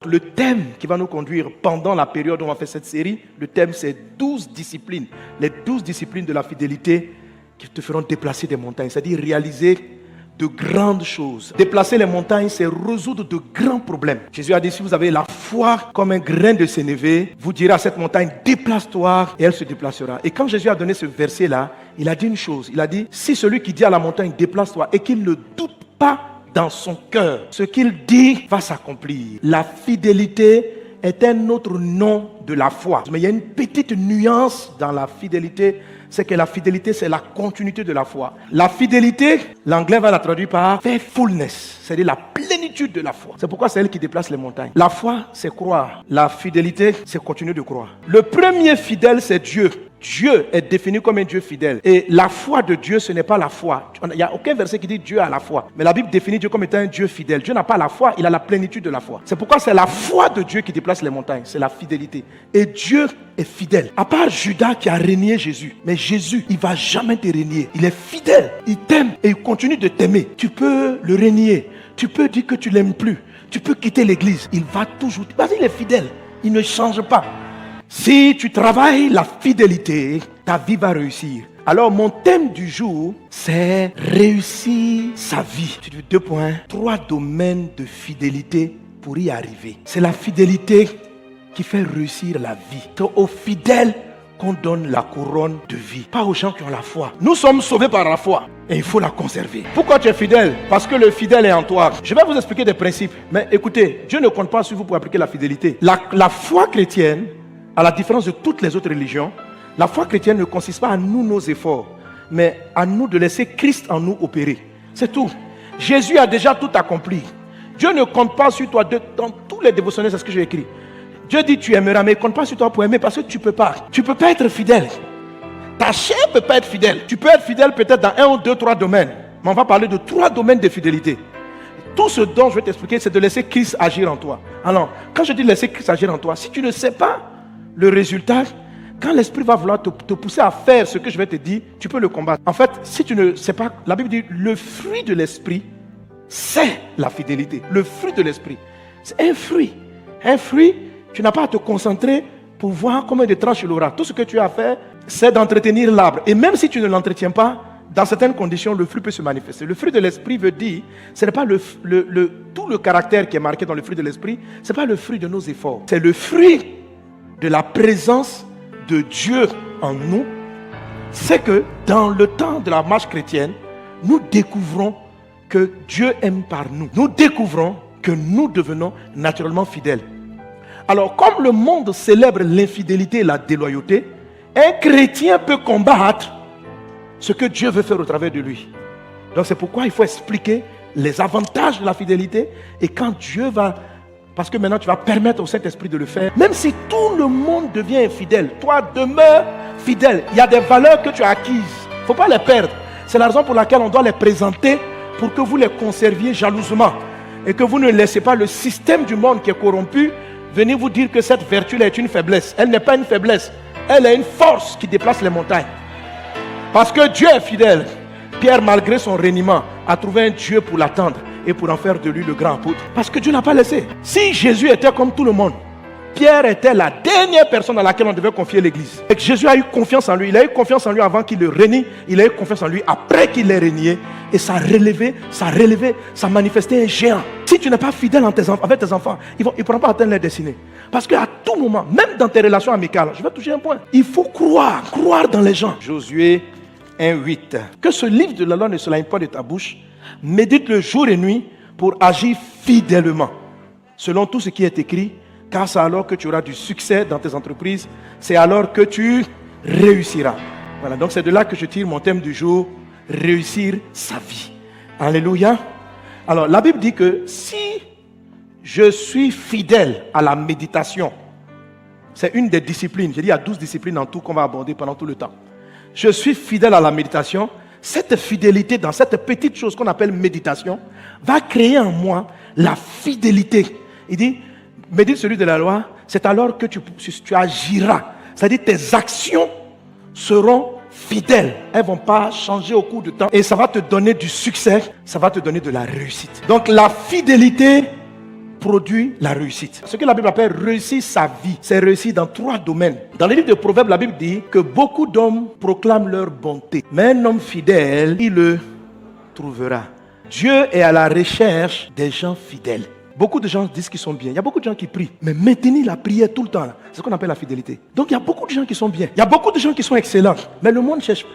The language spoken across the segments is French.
le thème qui va nous conduire pendant la période où on va faire cette série, le thème c'est 12 disciplines. Les 12 disciplines de la fidélité qui te feront déplacer des montagnes, c'est-à-dire réaliser de grandes choses. Déplacer les montagnes, c'est résoudre de grands problèmes. Jésus a dit, si vous avez la foi comme un grain de sénévé, vous direz à cette montagne, déplace-toi, et elle se déplacera. Et quand Jésus a donné ce verset-là, il a dit une chose. Il a dit, si celui qui dit à la montagne, déplace-toi, et qu'il ne doute pas dans son cœur, ce qu'il dit va s'accomplir. La fidélité est un autre nom de la foi. Mais il y a une petite nuance dans la fidélité, c'est que la fidélité, c'est la continuité de la foi. La fidélité, l'anglais va la traduire par faithfulness, c'est-à-dire la plénitude de la foi. C'est pourquoi c'est elle qui déplace les montagnes. La foi, c'est croire. La fidélité, c'est continuer de croire. Le premier fidèle, c'est Dieu. Dieu est défini comme un Dieu fidèle. Et la foi de Dieu, ce n'est pas la foi. Il n'y a aucun verset qui dit Dieu a la foi. Mais la Bible définit Dieu comme étant un Dieu fidèle. Dieu n'a pas la foi, il a la plénitude de la foi. C'est pourquoi c'est la foi de Dieu qui déplace les montagnes. C'est la fidélité. Et Dieu est fidèle. À part Judas qui a renié Jésus. Mais Jésus, il ne va jamais te renier. Il est fidèle. Il t'aime et il continue de t'aimer. Tu peux le renier. Tu peux dire que tu ne l'aimes plus. Tu peux quitter l'église. Il va toujours... Parce qu'il est fidèle. Il ne change pas. Si tu travailles la fidélité, ta vie va réussir. Alors mon thème du jour, c'est réussir sa vie. Tu dis 2 points, 3 domaines de fidélité pour y arriver. C'est la fidélité qui fait réussir la vie. C'est aux fidèles qu'on donne la couronne de vie, pas aux gens qui ont la foi. Nous sommes sauvés par la foi et il faut la conserver. Pourquoi tu es fidèle? Parce que le fidèle est en toi. Je vais vous expliquer des principes. Mais écoutez, Dieu ne compte pas sur vous pour appliquer la fidélité. La foi chrétienne, à la différence de toutes les autres religions, la foi chrétienne ne consiste pas à nous, nos efforts, mais à nous de laisser Christ en nous opérer. C'est tout. Jésus a déjà tout accompli. Dieu ne compte pas sur toi. Dans tous les dévotionnels, c'est ce que j'ai écrit. Dieu dit tu aimeras, mais il ne compte pas sur toi pour aimer parce que tu ne peux pas. Tu ne peux pas être fidèle. Ta chair ne peut pas être fidèle. Tu peux être fidèle peut-être dans 1 ou 2, 3 domaines. Mais on va parler de 3 domaines de fidélité. Tout ce dont je vais t'expliquer, c'est de laisser Christ agir en toi. Alors, quand je dis laisser Christ agir en toi, si tu ne sais pas le résultat, quand l'esprit va vouloir te pousser à faire ce que je vais te dire, tu peux le combattre. En fait, si tu ne sais pas, la Bible dit le fruit de l'esprit, c'est la fidélité. Le fruit de l'esprit, c'est un fruit. Un fruit, tu n'as pas à te concentrer pour voir combien de tranches il aura. Tout ce que tu as à faire, c'est d'entretenir l'arbre. Et même si tu ne l'entretiens pas, dans certaines conditions, le fruit peut se manifester. Le fruit de l'esprit veut dire, ce n'est pas tout le caractère qui est marqué dans le fruit de l'esprit, ce n'est pas le fruit de nos efforts. C'est le fruit de la présence de Dieu en nous. C'est que dans le temps de la marche chrétienne, nous découvrons que Dieu aime par nous. Nous découvrons que nous devenons naturellement fidèles. Alors, comme le monde célèbre l'infidélité et la déloyauté, un chrétien peut combattre ce que Dieu veut faire au travers de lui. Donc c'est pourquoi il faut expliquer les avantages de la fidélité. Et quand Dieu va... Parce que maintenant tu vas permettre au Saint-Esprit de le faire. Même si tout le monde devient infidèle, toi demeure fidèle. Il y a des valeurs que tu as acquises. Il ne faut pas les perdre. C'est la raison pour laquelle on doit les présenter pour que vous les conserviez jalousement. Et que vous ne laissez pas le système du monde qui est corrompu venir vous dire que cette vertu-là est une faiblesse. Elle n'est pas une faiblesse. Elle est une force qui déplace les montagnes. Parce que Dieu est fidèle. Pierre, malgré son reniement, a trouvé un Dieu pour l'attendre et pour en faire de lui le grand apôtre. Parce que Dieu n'a pas laissé. Si Jésus était comme tout le monde, Pierre était la dernière personne à laquelle on devait confier l'église. Et que Jésus a eu confiance en lui. Il a eu confiance en lui avant qu'il le renie. Il a eu confiance en lui après qu'il l'ait renié. Et ça a relevé, ça a manifesté un géant. Si tu n'es pas fidèle avec tes enfants, ils ne pourront pas atteindre leur destinée. Parce qu'à tout moment, même dans tes relations amicales, je vais toucher un point. Il faut croire dans les gens. Josué 1:8. Que ce livre de la loi ne s'éloigne pas de ta bouche. Médite le jour et nuit pour agir fidèlement, selon tout ce qui est écrit, car c'est alors que tu auras du succès dans tes entreprises, c'est alors que tu réussiras. Voilà, donc c'est de là que je tire mon thème du jour, réussir sa vie. Alléluia. Alors, la Bible dit que si je suis fidèle à la méditation, c'est une des disciplines, j'ai dit il y a 12 disciplines en tout qu'on va aborder pendant tout le temps. Je suis fidèle à la méditation. Cette fidélité dans cette petite chose qu'on appelle méditation va créer en moi la fidélité. Il dit, médite celui de la loi, c'est alors que tu agiras. C'est-à-dire tes actions seront fidèles. Elles ne vont pas changer au cours du temps. Et ça va te donner du succès, ça va te donner de la réussite. Donc la fidélité produit la réussite. Ce que la Bible appelle réussir sa vie, c'est réussir dans 3 domaines. Dans le livre de Proverbes, la Bible dit que beaucoup d'hommes proclament leur bonté, mais un homme fidèle, il le trouvera. Dieu est à la recherche des gens fidèles. Beaucoup de gens disent qu'ils sont bien. Il y a beaucoup de gens qui prient. Mais maintenir la prière tout le temps, c'est ce qu'on appelle la fidélité. Donc il y a beaucoup de gens qui sont bien. Il y a beaucoup de gens qui sont excellents. Mais le monde cherche.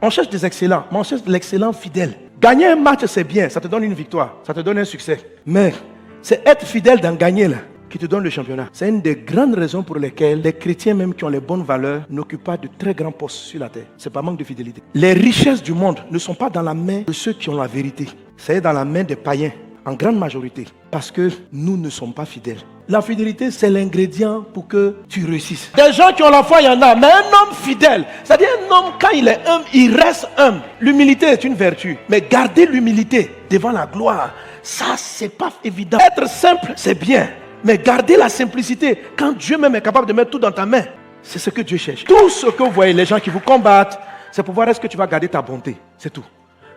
On cherche des excellents, mais on cherche l'excellent fidèle. Gagner un match, c'est bien. Ça te donne une victoire. Ça te donne un succès. Mais c'est être fidèle dans gagner là qui te donne le championnat. C'est une des grandes raisons pour lesquelles les chrétiens même qui ont les bonnes valeurs n'occupent pas de très grands postes sur la terre. C'est par manque de fidélité. Les richesses du monde ne sont pas dans la main de ceux qui ont la vérité. C'est dans la main des païens, en grande majorité, parce que nous ne sommes pas fidèles. La fidélité, c'est l'ingrédient pour que tu réussisses. Des gens qui ont la foi, il y en a, mais un homme fidèle, c'est-à-dire un homme, quand il est humble, il reste humble. L'humilité est une vertu, mais garder l'humilité devant la gloire, ça, c'est pas évident. Être simple, c'est bien, mais garder la simplicité, quand Dieu même est capable de mettre tout dans ta main, c'est ce que Dieu cherche. Tout ce que vous voyez, les gens qui vous combattent, c'est pour voir est-ce que tu vas garder ta bonté, c'est tout.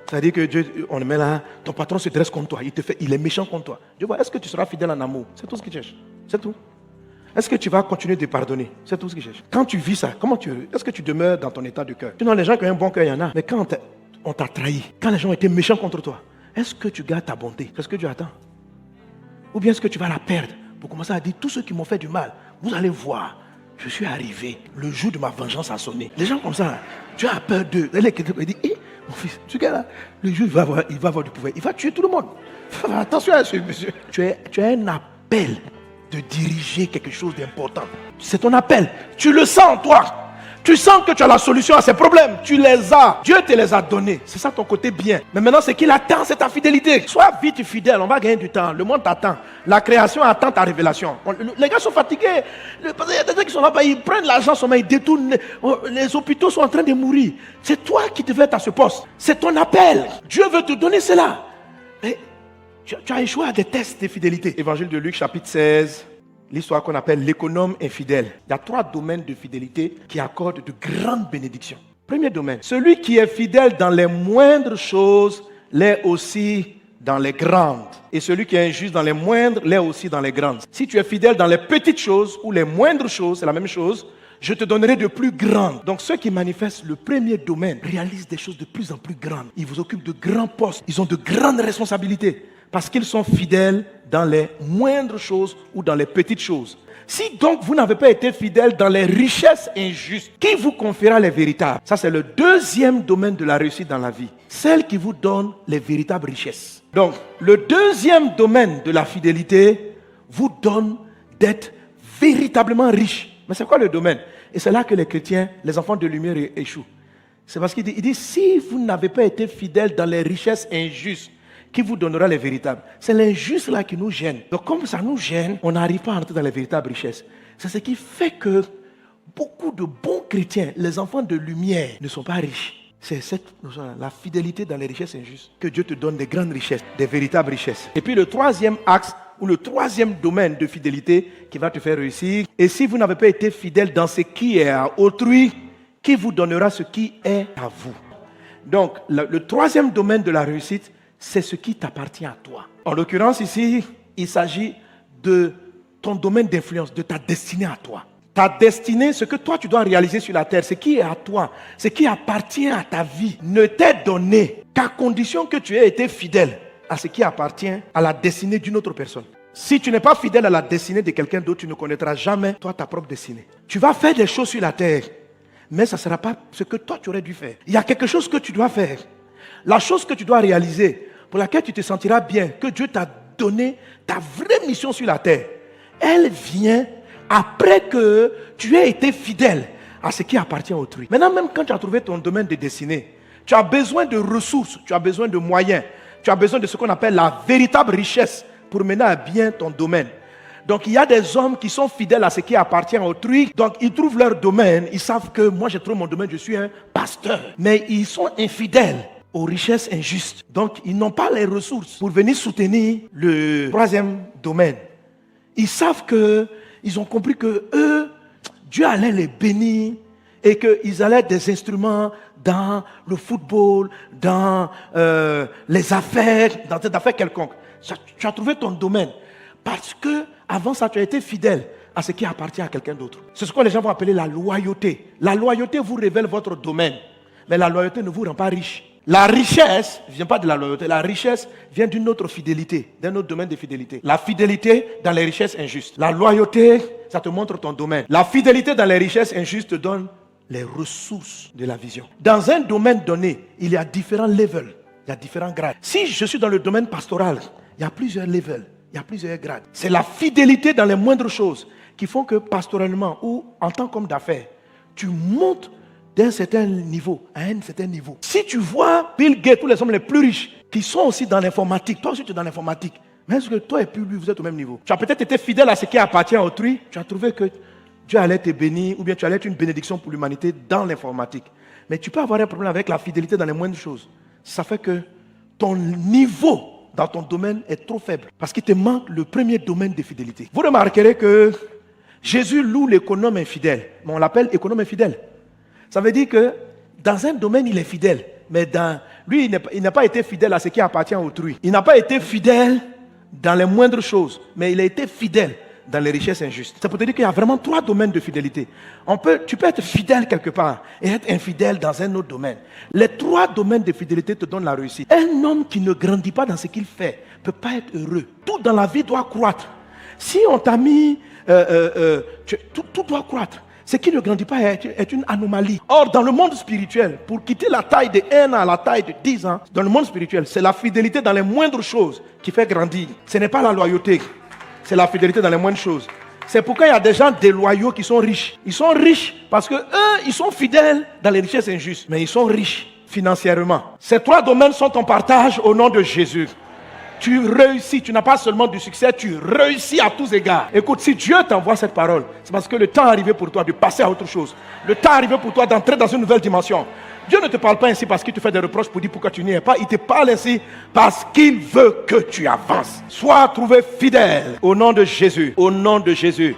C'est-à-dire que Dieu, on le met là, ton patron se dresse contre toi, il est méchant contre toi. Dieu voit, est-ce que tu seras fidèle en amour? C'est tout ce qu'il cherche. C'est tout. Est-ce que tu vas continuer de pardonner? C'est tout ce qu'il cherche. Quand tu vis ça, est-ce que tu demeures dans ton état de cœur? Sinon, les gens qui ont un bon cœur, il y en a. Mais quand on t'a trahi, quand les gens ont été méchants contre toi, est-ce que tu gardes ta bonté? C'est ce que Dieu attend. Ou bien est-ce que tu vas la perdre pour commencer à dire, tous ceux qui m'ont fait du mal, vous allez voir, je suis arrivé, le jour de ma vengeance a sonné. Les gens comme ça, là, tu as peur d'eux. Il dit, mon fils, ce gars-là, le jour, il va avoir du pouvoir. Il va tuer tout le monde. Attention à ce monsieur. Tu as un appel de diriger quelque chose d'important. C'est ton appel. Tu le sens en toi. Tu sens que tu as la solution à ces problèmes. Tu les as. Dieu te les a donnés. C'est ça ton côté bien. Mais maintenant, ce qu'il attend, c'est ta fidélité. Sois vite fidèle. On va gagner du temps. Le monde t'attend. La création attend ta révélation. Les gars sont fatigués. Il y a des gens qui sont là-bas. Ils prennent l'argent seulement. Ils détournent. Les hôpitaux sont en train de mourir. C'est toi qui devais être à ce poste. C'est ton appel. Dieu veut te donner cela. Mais tu as échoué à des tests de fidélité. Évangile de Luc, chapitre 16. L'histoire qu'on appelle l'économe infidèle. Il y a 3 domaines de fidélité qui accordent de grandes bénédictions. Premier domaine, celui qui est fidèle dans les moindres choses l'est aussi dans les grandes. Et celui qui est injuste dans les moindres l'est aussi dans les grandes. Si tu es fidèle dans les petites choses ou les moindres choses, c'est la même chose, je te donnerai de plus grandes. Donc ceux qui manifestent le premier domaine réalisent des choses de plus en plus grandes. Ils vous occupent de grands postes. Ils ont de grandes responsabilités. Parce qu'ils sont fidèles dans les moindres choses ou dans les petites choses. Si donc vous n'avez pas été fidèle dans les richesses injustes, qui vous confiera les véritables? Ça, c'est le deuxième domaine de la réussite dans la vie. Celle qui vous donne les véritables richesses. Donc, le deuxième domaine de la fidélité vous donne d'être véritablement riche. Mais c'est quoi le domaine? Et c'est là que les chrétiens, les enfants de lumière échouent. C'est parce qu'il dit, si vous n'avez pas été fidèle dans les richesses injustes, qui vous donnera les véritables? C'est l'injuste là qui nous gêne. Donc comme ça nous gêne, on n'arrive pas à entrer dans les véritables richesses. C'est ce qui fait que beaucoup de bons chrétiens, les enfants de lumière, ne sont pas riches. C'est la fidélité dans les richesses injustes que Dieu te donne des grandes richesses, des véritables richesses. Et puis le troisième axe, ou le troisième domaine de fidélité qui va te faire réussir. Et si vous n'avez pas été fidèle dans ce qui est à autrui, qui vous donnera ce qui est à vous? Donc le troisième domaine de la réussite, c'est ce qui t'appartient à toi. En l'occurrence ici, il s'agit de ton domaine d'influence, de ta destinée à toi. Ta destinée, ce que toi tu dois réaliser sur la terre, ce qui est à toi, ce qui appartient à ta vie, ne t'est donné qu'à condition que tu aies été fidèle à ce qui appartient à la destinée d'une autre personne. Si tu n'es pas fidèle à la destinée de quelqu'un d'autre, tu ne connaîtras jamais toi ta propre destinée. Tu vas faire des choses sur la terre, mais ça ne sera pas ce que toi tu aurais dû faire. Il y a quelque chose que tu dois faire. La chose que tu dois réaliser, pour laquelle tu te sentiras bien, que Dieu t'a donné ta vraie mission sur la terre, elle vient après que tu aies été fidèle à ce qui appartient à autrui. Maintenant, même quand tu as trouvé ton domaine de destinée, tu as besoin de ressources, tu as besoin de moyens, tu as besoin de ce qu'on appelle la véritable richesse pour mener à bien ton domaine. Donc il y a des hommes qui sont fidèles à ce qui appartient à autrui. Donc ils trouvent leur domaine, ils savent que moi j'ai trouvé mon domaine, je suis un pasteur. Mais ils sont infidèles aux richesses injustes. Donc, ils n'ont pas les ressources pour venir soutenir le troisième domaine. Ils savent ils ont compris que eux, Dieu allait les bénir et qu'ils allaient être des instruments dans le football, dans les affaires, dans des affaires quelconques. Tu as trouvé ton domaine. Parce que avant ça, tu as été fidèle à ce qui appartient à quelqu'un d'autre. C'est ce que les gens vont appeler la loyauté. La loyauté vous révèle votre domaine, mais la loyauté ne vous rend pas riche. La richesse ne vient pas de la loyauté. La richesse vient d'une autre fidélité, d'un autre domaine de fidélité. La fidélité dans les richesses injustes. La loyauté, ça te montre ton domaine. La fidélité dans les richesses injustes te donne les ressources de la vision. Dans un domaine donné, il y a différents levels, il y a différents grades. Si je suis dans le domaine pastoral, il y a plusieurs levels, il y a plusieurs grades. C'est la fidélité dans les moindres choses qui font que pastoralement ou en tant qu'homme d'affaires, tu montes d'un certain niveau à un certain niveau. Si tu vois Bill Gates, tous les hommes les plus riches, qui sont aussi dans l'informatique, toi aussi tu es dans l'informatique, mais est-ce que toi et puis lui, vous êtes au même niveau? Tu as peut-être été fidèle à ce qui appartient à autrui, tu as trouvé que Dieu allait te bénir, ou bien tu allais être une bénédiction pour l'humanité dans l'informatique. Mais tu peux avoir un problème avec la fidélité dans les moindres choses. Ça fait que ton niveau dans ton domaine est trop faible, parce qu'il te manque le premier domaine de fidélité. Vous remarquerez que Jésus loue l'économe infidèle, mais on l'appelle économe infidèle. Ça veut dire que dans un domaine, il est fidèle, mais lui, il n'a pas été fidèle à ce qui appartient à autrui. Il n'a pas été fidèle dans les moindres choses, mais il a été fidèle dans les richesses injustes. Ça peut te dire qu'il y a vraiment 3 domaines de fidélité. Tu peux être fidèle quelque part et être infidèle dans un autre domaine. Les 3 domaines de fidélité te donnent la réussite. Un homme qui ne grandit pas dans ce qu'il fait ne peut pas être heureux. Tout dans la vie doit croître. Si on t'a mis... tout doit croître. Ce qui ne grandit pas est une anomalie. Or, dans le monde spirituel, pour quitter la taille de 1 an à la taille de 10 ans, dans le monde spirituel, c'est la fidélité dans les moindres choses qui fait grandir. Ce n'est pas la loyauté. C'est la fidélité dans les moindres choses. C'est pourquoi il y a des gens déloyaux qui sont riches. Ils sont riches parce que eux, ils sont fidèles dans les richesses injustes. Mais ils sont riches financièrement. Ces 3 domaines sont en partage au nom de Jésus. Tu réussis, tu n'as pas seulement du succès, tu réussis à tous égards. Écoute, si Dieu t'envoie cette parole, c'est parce que le temps est arrivé pour toi de passer à autre chose. Le temps est arrivé pour toi d'entrer dans une nouvelle dimension. Dieu ne te parle pas ainsi parce qu'il te fait des reproches pour dire pourquoi tu n'y es pas. Il te parle ainsi parce qu'il veut que tu avances. Sois trouvé fidèle au nom de Jésus. Au nom de Jésus.